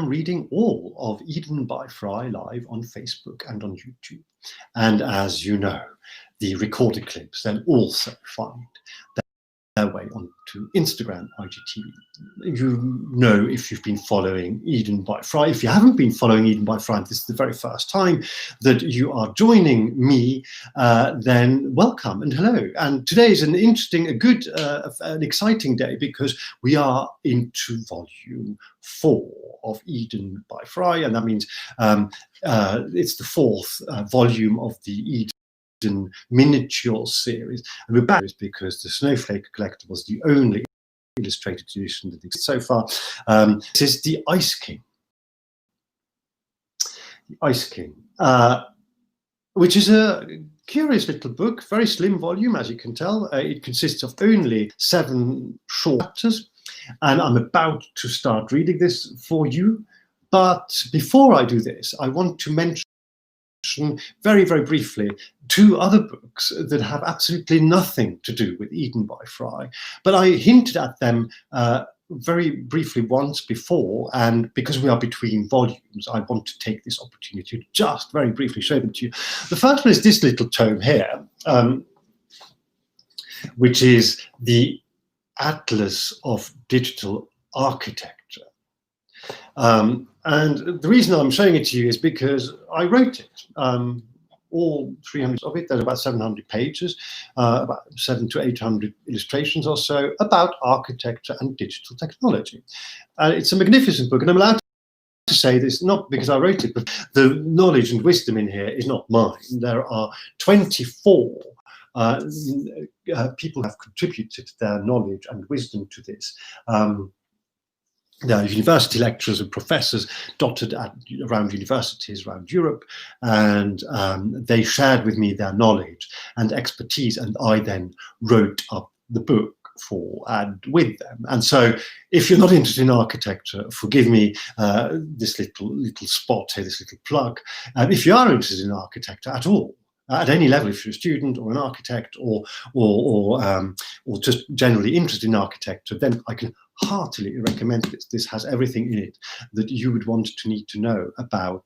reading all of Eden by FREI live on Facebook and on YouTube. And as you know, the recorded clips then also find their way onto Instagram, IGTV. You know, if you've been following Eden by FREI. If you haven't been following Eden by FREI, this is the very first time that you are joining me, then welcome and hello. And today is an interesting, an exciting day, because we are into volume 4 of Eden by FREI, and that means it's the 4th volume of the Eden miniature series, and we're back because the Snowflake Collector was the only illustrated edition that exists so far. This is the Ice King. The Ice King, which is a curious little book, very slim volume, as you can tell. It consists of only 7 short chapters, and I'm about to start reading this for you. But before I do this, I want to mention very, very briefly 2 other books that have absolutely nothing to do with Eden by FREI, but I hinted at them very briefly once before, and because we are between volumes, I want to take this opportunity to just very briefly show them to you. The first one is this little tome here, which is the Atlas of Digital Architecture. And the reason I'm showing it to you is because I wrote it, all 300 of it. There's about 700 pages, about 700 to 800 illustrations or so about architecture and digital technology. It's a magnificent book, and I'm allowed to say this not because I wrote it, but the knowledge and wisdom in here is not mine. There are 24 people who have contributed their knowledge and wisdom to this. There are university lecturers and professors dotted around universities around Europe, and they shared with me their knowledge and expertise, and I then wrote up the book for and with them. And so if you're not interested in architecture, forgive me this little spot here, this little plug. If you are interested in architecture at all, at any level, if you're a student or an architect or just generally interested in architecture, then I can heartily recommend this. This has everything in it that you would want to need to know about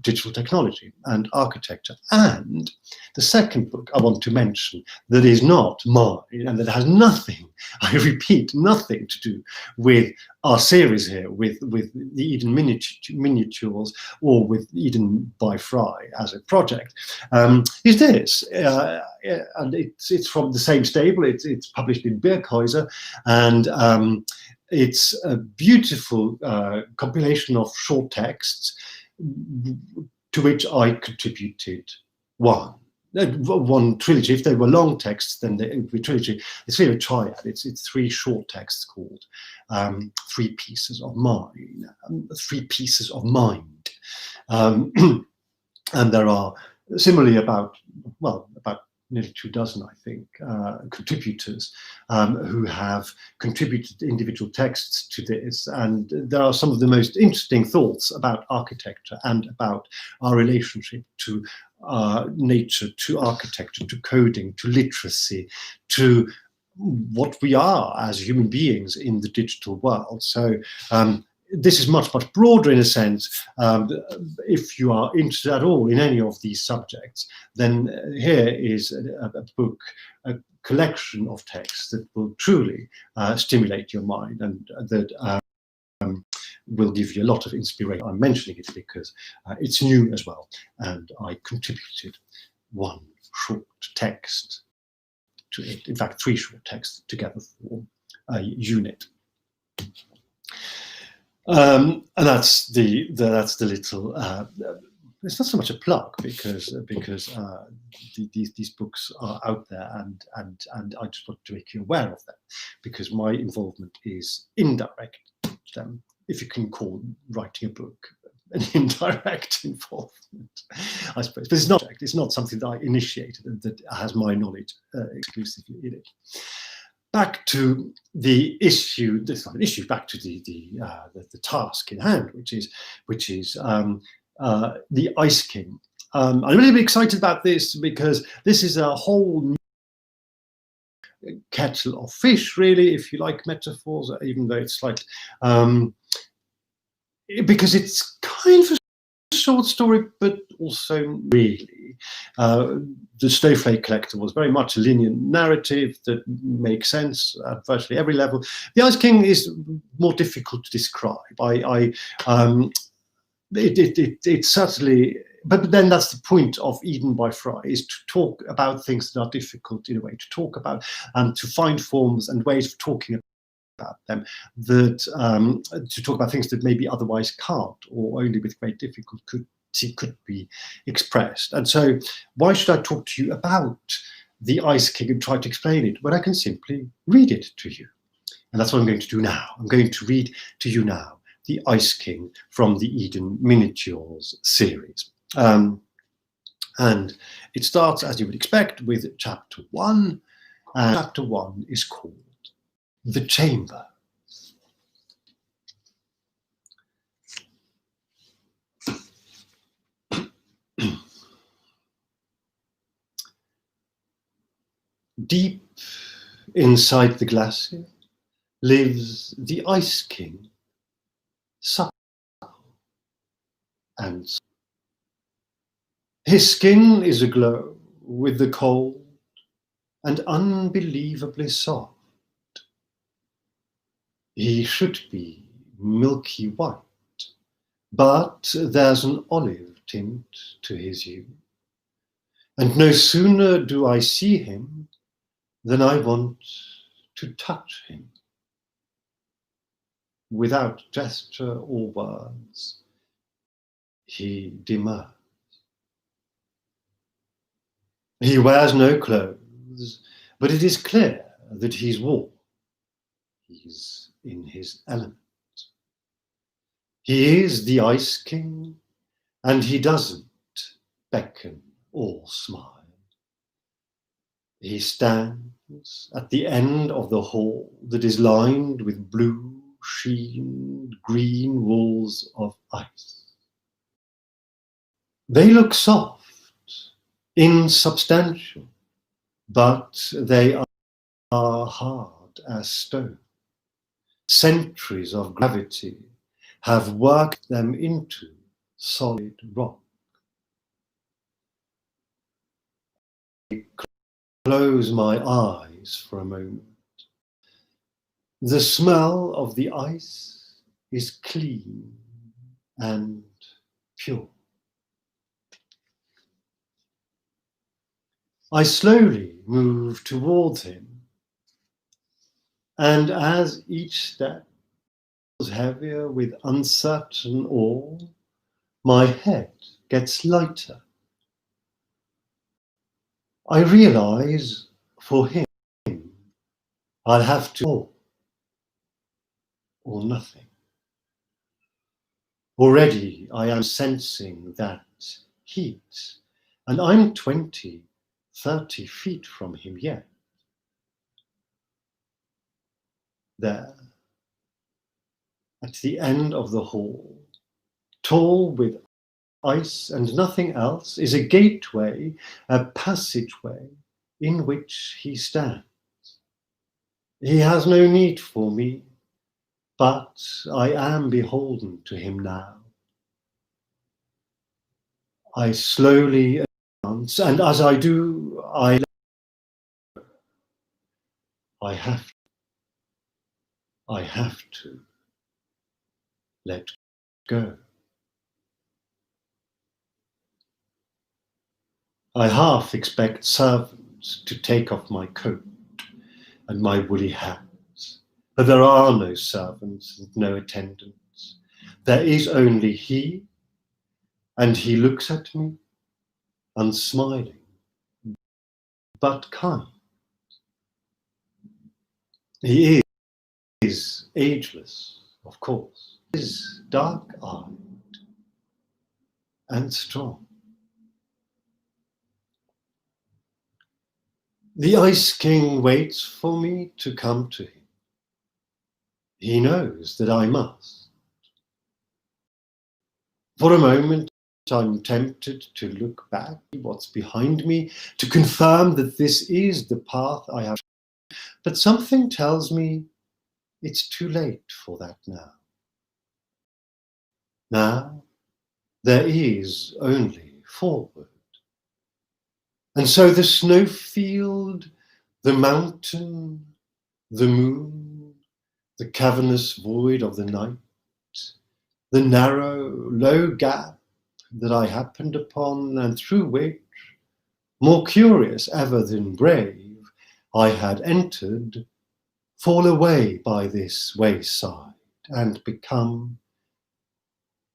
digital technology and architecture. And the second book I want to mention that is not mine and that has nothing, I repeat, nothing to do with our series here, with the Eden miniatures or with Eden by FREI as a project, is this. And it's from the same stable. It's published in Birkhäuser, and it's a beautiful compilation of short texts to which I contributed one trilogy. If they were long texts, then it would be trilogy. It's really a triad. It's 3 short texts called 3 Pieces of Mind. 3 Pieces of Mind. And there are similarly about nearly 24, I think, contributors who have contributed individual texts to this. And there are some of the most interesting thoughts about architecture and about our relationship to nature, to architecture, to coding, to literacy, to what we are as human beings in the digital world. So this is much, much broader in a sense. If you are interested at all in any of these subjects, then here is a book, a collection of texts that will truly stimulate your mind and that will give you a lot of inspiration. I'm mentioning it because it's new as well, and I contributed 1 short text to it. In fact, 3 short texts together for a unit. And that's the little. It's not so much a plug because these books are out there, and I just want to make you aware of them because my involvement is indirect. If you can call writing a book an indirect involvement, I suppose. But it's not something that I initiated and that has my knowledge exclusively in it. Back to the issue. This is not an issue. Back to the task in hand, which is the Ice King. I'm really excited about this because this is a whole new kettle of fish, really, if you like metaphors, even though it's slightly because it's kind of a short story, but also really. The Snowflake Collector was very much a linear narrative that makes sense at virtually every level. The Ice King is more difficult to describe. It's certainly, but then that's the point of Eden by FREI, is to talk about things that are difficult in a way, to talk about and to find forms and ways of talking about them, that to talk about things that maybe otherwise can't, or only with great difficulty could be expressed. And so why should I talk to you about the Ice King and try to explain it when I can simply read it to you? And that's what I'm going to do now. I'm going to read to you now the Ice King from the Eden Miniatures series. And it starts, as you would expect, with chapter 1. And chapter 1 is called The Chamber. Deep inside the glacier lives the Ice King, subtle and soft. His skin is aglow with the cold and unbelievably soft. He should be milky white, but there's an olive tint to his hue. And no sooner do I see him than I want to touch him. Without gesture or words, he demurs. He wears no clothes, but it is clear that he's warm. He's in his element. He is the Ice King, and he doesn't beckon or smile. He stands at the end of the hall that is lined with blue, sheened green walls of ice. They look soft, insubstantial, but they are hard as stone. Centuries of gravity have worked them into solid rock. I close my eyes for a moment. The smell of the ice is clean and pure. I slowly move towards him, and as each step is heavier with uncertain awe, my head gets lighter. I realize for him, I'll have to all or nothing. Already I am sensing that heat, and I'm 20, 30 feet from him yet. There, at the end of the hall, tall with ice and nothing else, is a gateway, a passageway in which he stands. He has no need for me, but I am beholden to him now. I slowly advance, and as I do, I have to let go. I half expect servants to take off my coat and my woolly hat, but there are no servants and no attendants. There is only he, and he looks at me, unsmiling, but kind. He is ageless, of course. He is dark-eyed and strong. The Ice King waits for me to come to him. He knows that I must. For a moment, I'm tempted to look back, what's behind me, to confirm that this is the path I have. But something tells me it's too late for that now. Now there is only forward. And so the snowfield, the mountain, the moon, the cavernous void of the night, the narrow, low gap that I happened upon, and through which, more curious ever than brave, I had entered, fall away by this wayside and become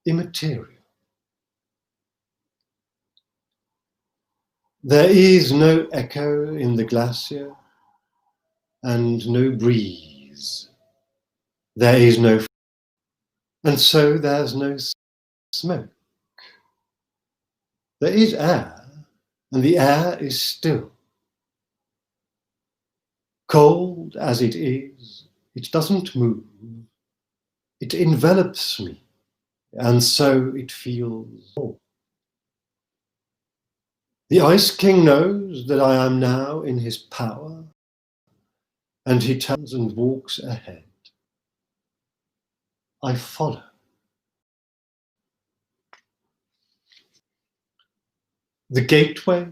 immaterial. There is no echo in the glacier and no breeze. There is no, and so there's no smoke. There is air, and the air is still. Cold as it is, it doesn't move. It envelops me, and so it feels warm. The Ice King knows that I am now in his power, and he turns and walks ahead. I follow. The gateway,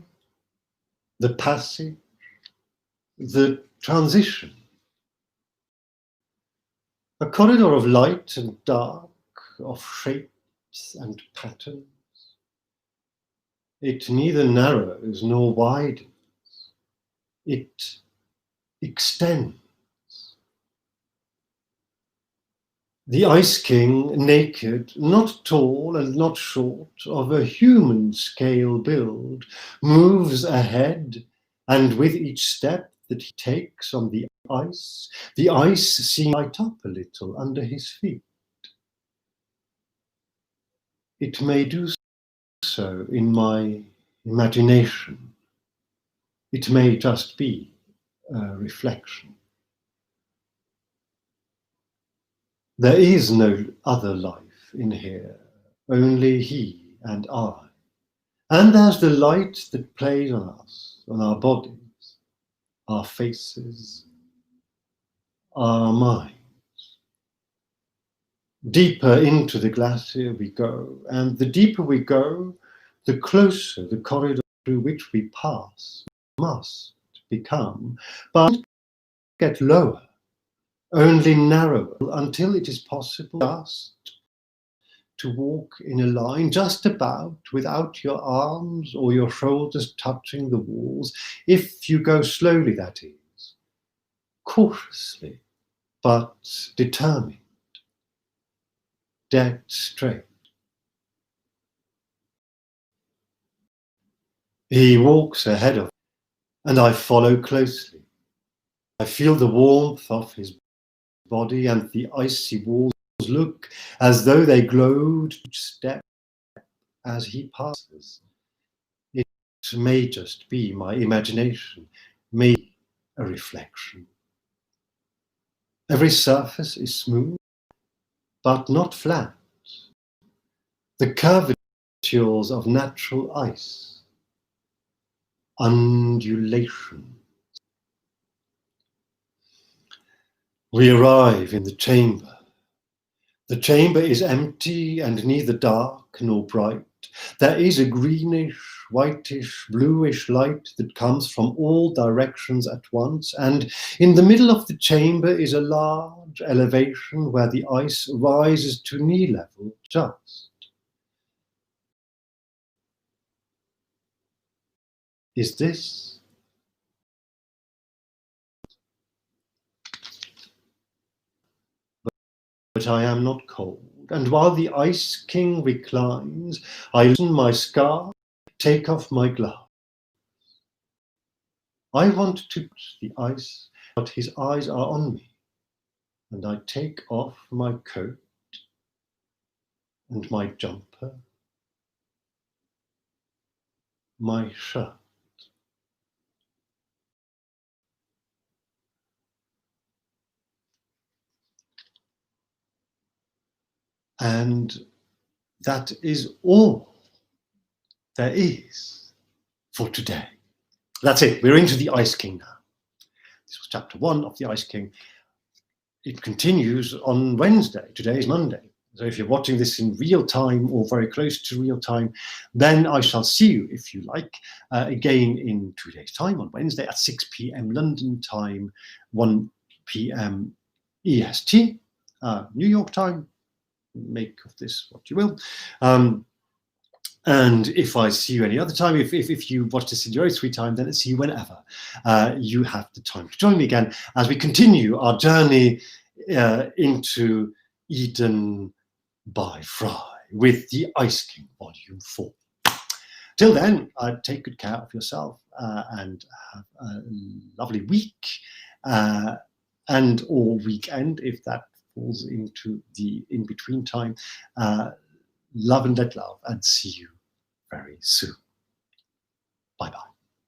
the passage, the transition. A corridor of light and dark, of shapes and patterns. It neither narrows nor widens. It extends. The Ice King, naked, not tall and not short, of a human scale build, moves ahead, and with each step that he takes on the ice seems to light up a little under his feet. It may do so in my imagination. It may just be a reflection. There is no other life in here, only he and I. And there's the light that plays on us, on our bodies, our faces, our minds. Deeper into the glacier we go, and the deeper we go, the closer the corridor through which we pass must become, but get lower, only narrower, until it is possible just to walk in a line, just about, without your arms or your shoulders touching the walls, if you go slowly, that is, cautiously, but determined, dead straight. He walks ahead of me, and I follow closely. I feel the warmth of his body, and the icy walls look as though they glowed each step as he passes. It may just be my imagination, maybe a reflection. Every surface is smooth, but not flat. The curvatures of natural ice, undulation. We arrive in the chamber. The chamber is empty and neither dark nor bright. There is a greenish, whitish, bluish light that comes from all directions at once, and in the middle of the chamber is a large elevation where the ice rises to knee level just. Is this? But I am not cold, and while the Ice King reclines, I loosen my scarf, take off my glove. I want to touch the ice, but his eyes are on me, and I take off my coat and my jumper, my shirt. And that is all there is for today. That's it. We're into the Ice King now. This was chapter 1 of the Ice King. It continues on Wednesday. Today is Monday. So if you're watching this in real time or very close to real time, then I shall see you, if you like, again in 2 days' time on Wednesday at 6 p.m. London time, 1 p.m. EST, New York time. Make of this what you will. And if I see you any other time, if you watch this in your own sweet time, then see you whenever you have the time to join me again as we continue our journey into Eden by FREI with the Ice King Volume 4. Till then, take good care of yourself and have a lovely week and or weekend if that falls into the in-between time. Love and let love, and see you very soon. Bye-bye.